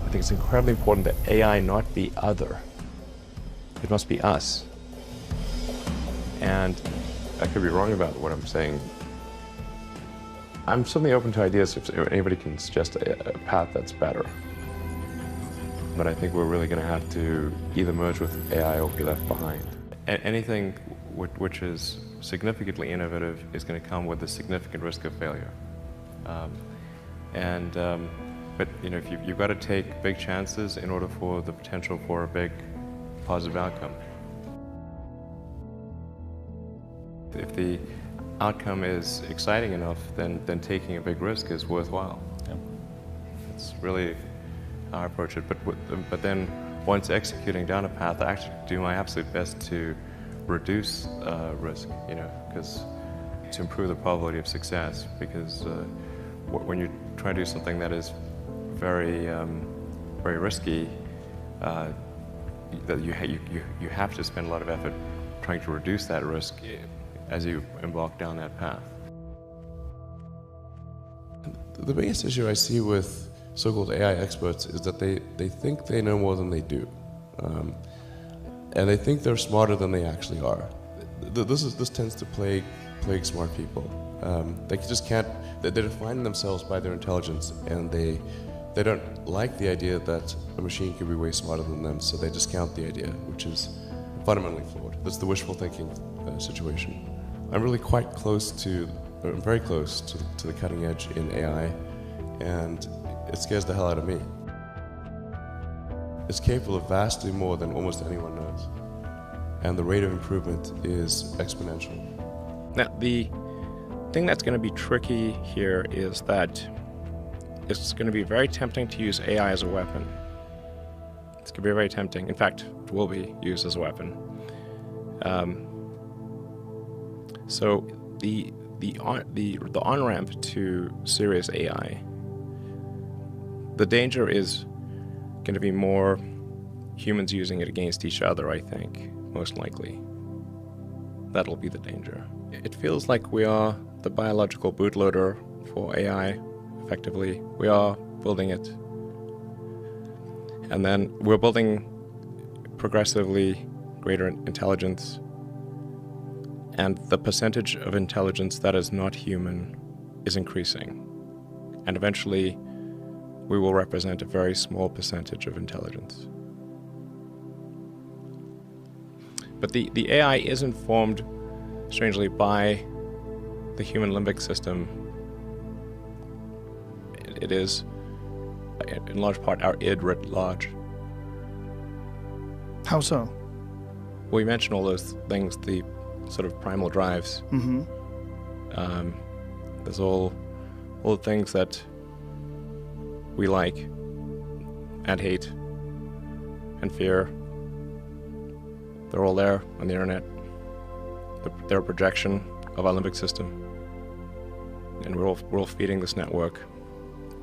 I think it's incredibly important that AI not be other. It must be us. And I could be wrong about what I'm saying. I'm certainly open to ideas if anybody can suggest a path that's better. But I think we're really going to have to either merge with AI or be left behind. Anything which is significantly innovative is going to come with a significant risk of failure. But you know, you've got to take big chances in order for the potential for a big positive outcome. If the outcome is exciting enough, then taking a big risk is worthwhile. Yeah. It's really how I approach it. But then once executing down a path, I actually do my absolute best to reduce risk, you know, because to improve the probability of success. Because when you try to do something that is very risky, that you have to spend a lot of effort trying to reduce that risk as you embark down that path. The biggest issue I see with so-called AI experts is that they think they know more than they do, and they think they're smarter than they actually are. This tends to plague smart people. They just can't. They define themselves by their intelligence, and they don't like the idea that a machine could be way smarter than them, so they discount the idea, which is fundamentally flawed. That's the wishful thinking situation. I'm really quite close to, or I'm very close to the cutting edge in AI, and it scares the hell out of me. It's capable of vastly more than almost anyone knows, and the rate of improvement is exponential. Now, the thing that's going to be tricky here is that it's going to be very tempting to use AI as a weapon. It's going to be very tempting. In fact, it will be used as a weapon. So the on-ramp to serious AI, the danger is going to be more humans using it against each other, I think, most likely. That'll be the danger. It feels like we are the biological bootloader for AI, effectively. We are building it. And then we're building progressively greater intelligence. And the percentage of intelligence that is not human is increasing. And eventually, we will represent a very small percentage of intelligence. But the AI is informed, strangely, by the human limbic system. It is, in large part, our id writ large. How so? Well, you mentioned all those things, the sort of primal drives. Mm-hmm. There's all the things that we like and hate and fear. They're all there on the internet. They're a projection of our limbic system. And we're all feeding this network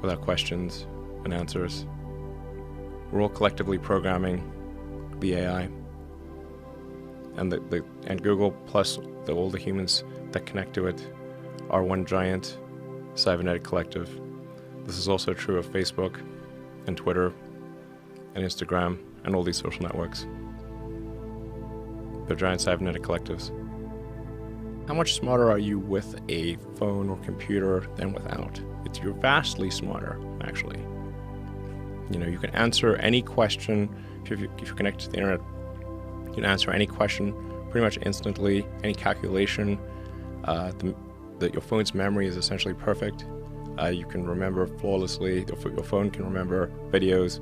without questions and answers. We're all collectively programming the AI. And Google plus all the humans that connect to it are one giant cybernetic collective. This is also true of Facebook and Twitter and Instagram and all these social networks. They're giant cybernetic collectives. How much smarter are you with a phone or computer than without? You're vastly smarter, actually. You know, you can answer any question. If you connect to the internet, you can answer any question pretty much instantly, any calculation. Your phone's memory is essentially perfect. You can remember flawlessly. Your phone can remember videos,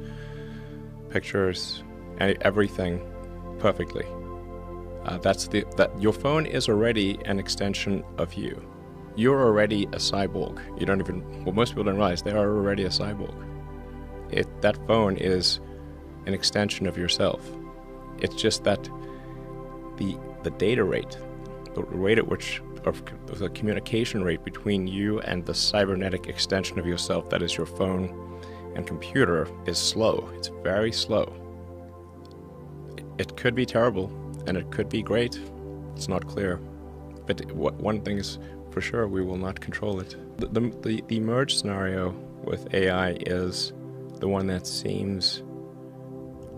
pictures, and everything perfectly. Your phone is already an extension of you. You're already a cyborg. Most people don't realize they are already a cyborg. That phone is an extension of yourself. It's just that the data rate, the rate at which, or the communication rate between you and the cybernetic extension of yourself that is your phone and computer is slow. It's very slow. It could be terrible and it could be great. It's not clear. But one thing is for sure, we will not control it. The merge scenario with AI is the one that seems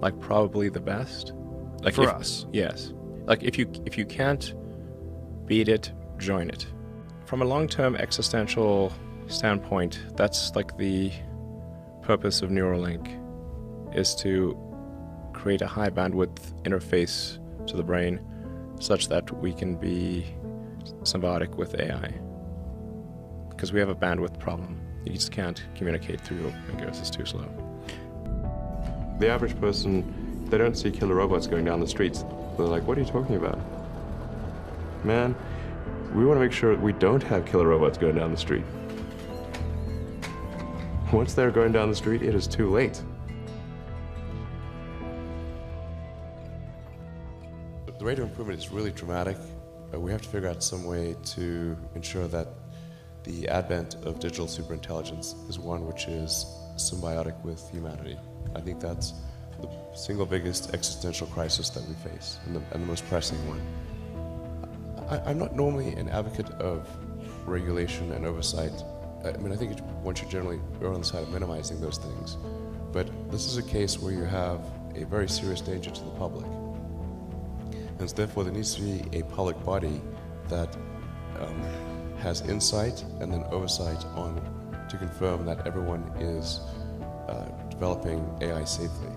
like probably the best. Like for us. Yes. Like if you can't beat it, join it. From a long-term existential standpoint, that's like the purpose of Neuralink, is to create a high bandwidth interface to the brain such that we can be symbiotic with AI. Because we have a bandwidth problem. You just can't communicate through your fingers, it's too slow. The average person, they don't see killer robots going down the streets. They're like, what are you talking about? Man, we want to make sure we don't have killer robots going down the street. Once they're going down the street, it is too late. The rate of improvement is really dramatic. We have to figure out some way to ensure that the advent of digital superintelligence is one which is symbiotic with humanity. I think that's the single biggest existential crisis that we face, and the most pressing one. I'm not normally an advocate of regulation and oversight. I mean, I think one should generally err on the side of minimizing those things. But this is a case where you have a very serious danger to the public. And so therefore there needs to be a public body that has insight and then oversight on to confirm that everyone is developing AI safely.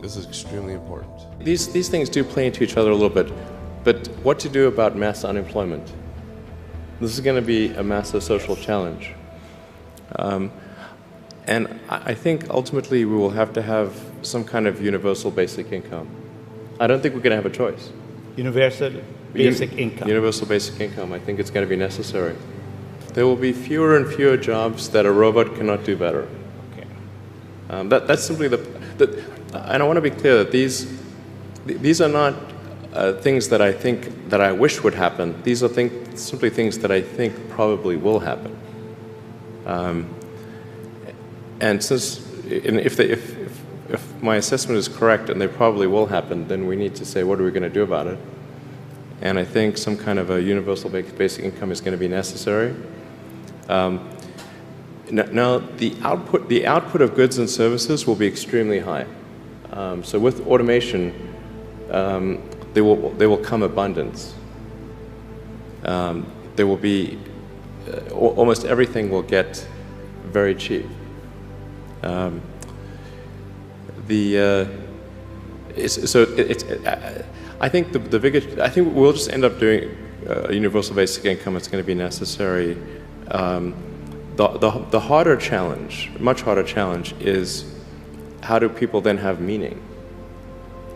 This is extremely important. These things do play into each other a little bit, but what to do about mass unemployment? This is going to be a massive social challenge. And I think ultimately we will have to have some kind of universal basic income. I don't think we're going to have a choice. Universal basic income. Universal basic income, I think it's going to be necessary. There will be fewer and fewer jobs that a robot cannot do better. Okay. That's simply and I want to be clear that these are not things that I think that I wish would happen. These are simply things that I think probably will happen. And if my assessment is correct and they probably will happen, then we need to say, what are we going to do about it? And I think some kind of a universal basic income is going to be necessary. Now, the output of goods and services will be extremely high. So with automation, there will come abundance. There will be almost everything will get very cheap. I think I think we'll just end up doing a universal basic income. It's going to be necessary. The harder challenge, much harder challenge, is how do people then have meaning?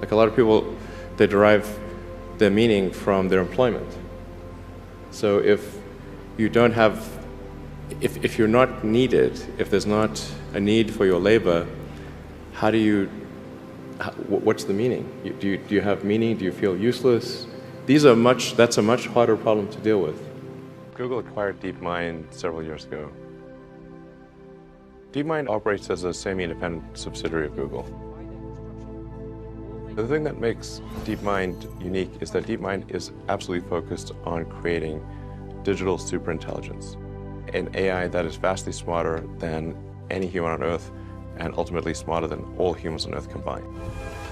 Like a lot of people, they derive their meaning from their employment. So if you don't have, if you're not needed, if there's not a need for your labor, how do you, what's the meaning? Do you have meaning? Do you feel useless? That's a much harder problem to deal with. Google acquired DeepMind several years ago. DeepMind operates as a semi-independent subsidiary of Google. The thing that makes DeepMind unique is that DeepMind is absolutely focused on creating digital superintelligence, an AI that is vastly smarter than any human on Earth and ultimately smarter than all humans on Earth combined.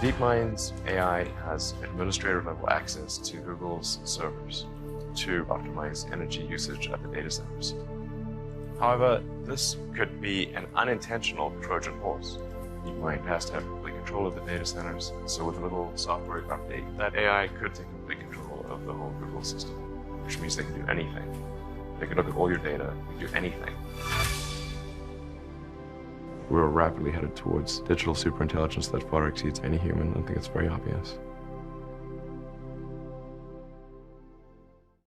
DeepMind's AI has administrator-level access to Google's servers to optimize energy usage at the data centers. However, this could be an unintentional Trojan horse. DeepMind has to have complete control of the data centers, so with a little software update, that AI could take complete control of the whole Google system, which means they can do anything. They can look at all your data and do anything. We're rapidly headed towards digital superintelligence that far exceeds any human. I think it's very obvious.